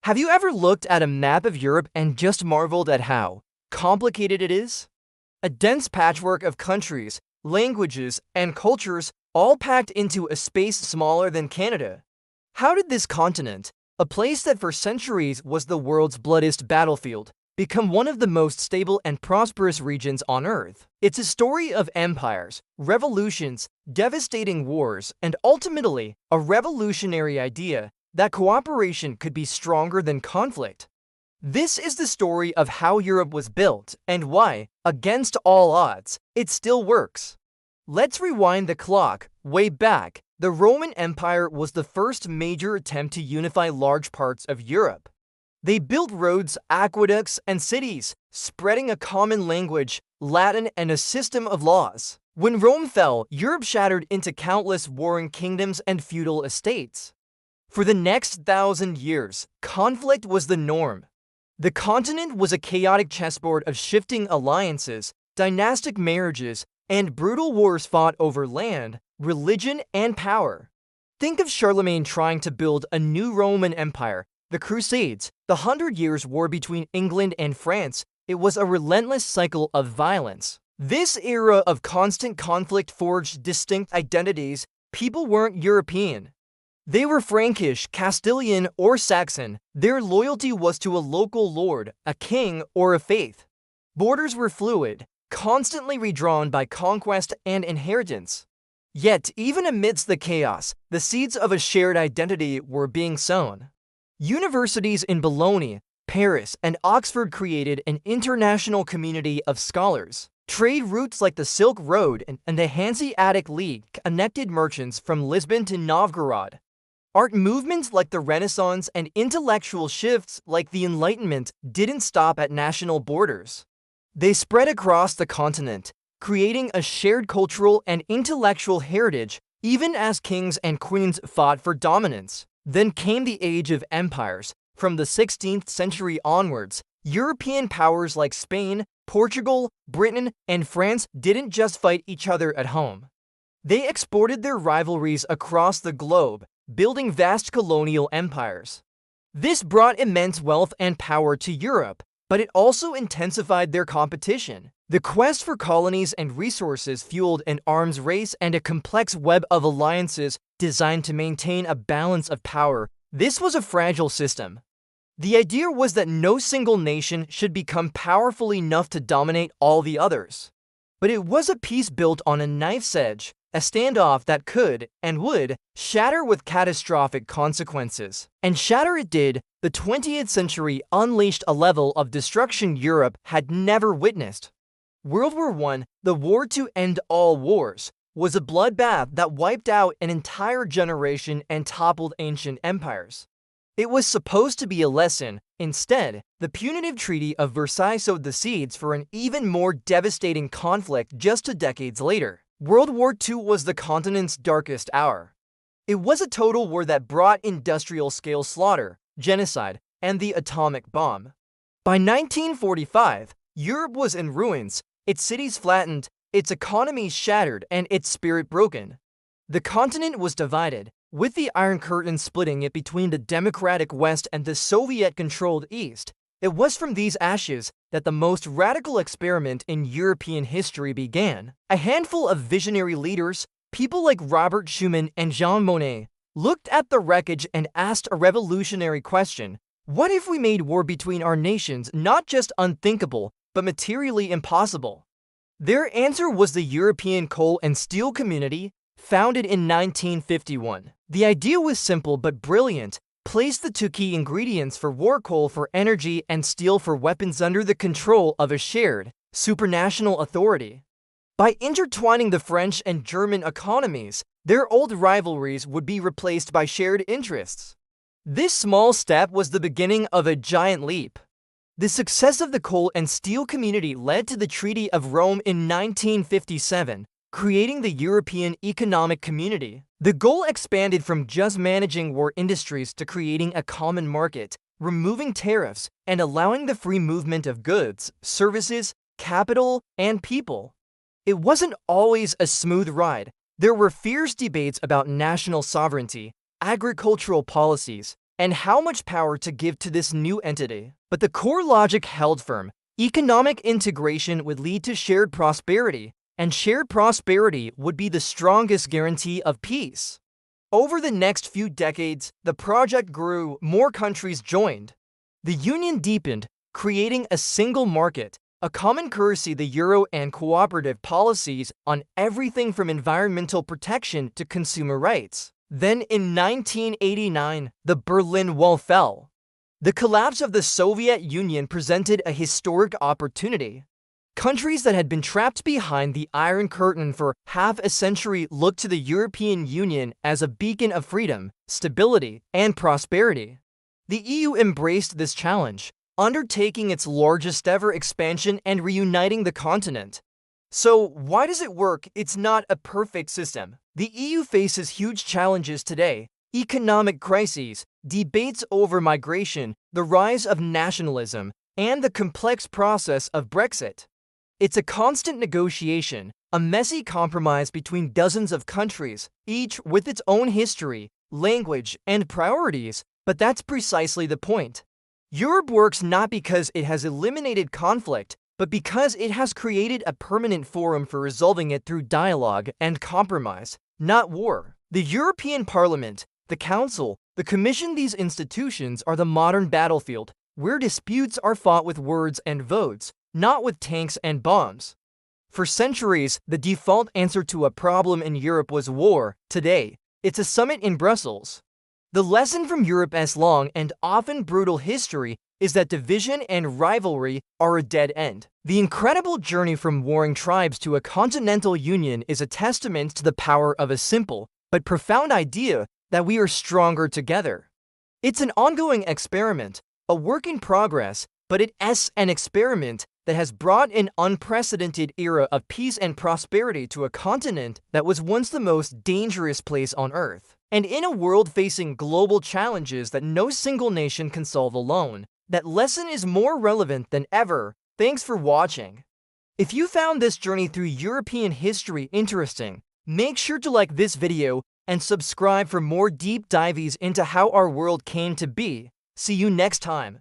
Have you ever looked at a map of Europe and just marveled at how complicated it is? A dense patchwork of countries, languages, and cultures all packed into a space smaller than Canada. How did this continent, a place that for centuries was the world's bloodiest battlefield, become one of the most stable and prosperous regions on Earth? It's a story of empires, revolutions, devastating wars, and ultimately, a revolutionary idea that cooperation could be stronger than conflict. This is the story of how Europe was built and why, against all odds, it still works. Let's rewind the clock way back. The Roman Empire was the first major attempt to unify large parts of Europe. They built roads, aqueducts, and cities, spreading a common language, Latin, and a system of laws. When Rome fell, Europe shattered into countless warring kingdoms and feudal estates. For the next 1,000 years, conflict was the norm. The continent was a chaotic chessboard of shifting alliances, dynastic marriages, and brutal wars fought over land, religion, and power. Think of Charlemagne trying to build a new Roman Empire, the Crusades, the 100 Years' War between England and France. It was a relentless cycle of violence. This era of constant conflict forged distinct identities. People weren't European. They were Frankish, Castilian, or Saxon. Their loyalty was to a local lord, a king, or a faith. Borders were fluid, constantly redrawn by conquest and inheritance. Yet, even amidst the chaos, the seeds of a shared identity were being sown. Universities in Bologna, Paris, and Oxford created an international community of scholars. Trade routes like the Silk Road and the Hanseatic League connected merchants from Lisbon to Novgorod. Art movements like the Renaissance and intellectual shifts like the Enlightenment didn't stop at national borders. They spread across the continent, creating a shared cultural and intellectual heritage even as kings and queens fought for dominance. Then came the age of empires. From the 16th century onwards, European powers like Spain, Portugal, Britain, and France didn't just fight each other at home. They exported their rivalries across the globe, building vast colonial empires. This brought immense wealth and power to Europe, but it also intensified their competition. The quest for colonies and resources fueled an arms race and a complex web of alliances designed to maintain a balance of power. This was a fragile system. The idea was that no single nation should become powerful enough to dominate all the others. But it was a peace built on a knife's edge, a standoff that could, and would, shatter with catastrophic consequences. And shatter it did. The 20th century unleashed a level of destruction Europe had never witnessed. World War I, the war to end all wars, was a bloodbath that wiped out an entire generation and toppled ancient empires. It was supposed to be a lesson. Instead, the punitive Treaty of Versailles sowed the seeds for an even more devastating conflict just 2 decades later. World War II was the continent's darkest hour. It was a total war that brought industrial-scale slaughter, genocide, and the atomic bomb. By 1945, Europe was in ruins, its cities flattened, its economies shattered, and its spirit broken. The continent was divided, with the Iron Curtain splitting it between the democratic West and the Soviet-controlled East. It was from these ashes that the most radical experiment in European history began. A handful of visionary leaders, people like Robert Schuman and Jean Monnet, looked at the wreckage and asked a revolutionary question: what if we made war between our nations not just unthinkable, but materially impossible? Their answer was the European Coal and Steel Community, founded in 1951. The idea was simple but brilliant. Place the 2 key ingredients for war: coal for energy and steel for weapons under the control of a shared, supranational authority. By intertwining the French and German economies, their old rivalries would be replaced by shared interests. This small step was the beginning of a giant leap. The success of the coal and steel community led to the Treaty of Rome in 1957, creating the European Economic Community. The goal expanded from just managing war industries to creating a common market, removing tariffs, and allowing the free movement of goods, services, capital, and people. It wasn't always a smooth ride. There were fierce debates about national sovereignty, agricultural policies, and how much power to give to this new entity. But the core logic held firm. Economic integration would lead to shared prosperity, and shared prosperity would be the strongest guarantee of peace. Over the next few decades, the project grew, more countries joined. The union deepened, creating a single market, a common currency, the euro, and cooperative policies on everything from environmental protection to consumer rights. Then in 1989, the Berlin Wall fell. The collapse of the Soviet Union presented a historic opportunity. Countries that had been trapped behind the Iron Curtain for half a century looked to the European Union as a beacon of freedom, stability, and prosperity. The EU embraced this challenge, undertaking its largest ever expansion and reuniting the continent. So why does it work? It's not a perfect system. The EU faces huge challenges today: economic crises, debates over migration, the rise of nationalism, and the complex process of Brexit. It's a constant negotiation, a messy compromise between dozens of countries, each with its own history, language, and priorities, but that's precisely the point. Europe works not because it has eliminated conflict, but because it has created a permanent forum for resolving it through dialogue and compromise, not war. The European Parliament, the Council, the Commission, these institutions are the modern battlefield, where disputes are fought with words and votes, not with tanks and bombs. For centuries, the default answer to a problem in Europe was war. Today, it's a summit in Brussels. The lesson from Europe's long and often brutal history is that division and rivalry are a dead end. The incredible journey from warring tribes to a continental union is a testament to the power of a simple but profound idea that we are stronger together. It's an ongoing experiment, a work in progress, but it's an experiment that has brought an unprecedented era of peace and prosperity to a continent that was once the most dangerous place on Earth. And in a world facing global challenges that no single nation can solve alone, that lesson is more relevant than ever. Thanks for watching. If you found this journey through European history interesting, make sure to like this video and subscribe for more deep dives into how our world came to be. See you next time.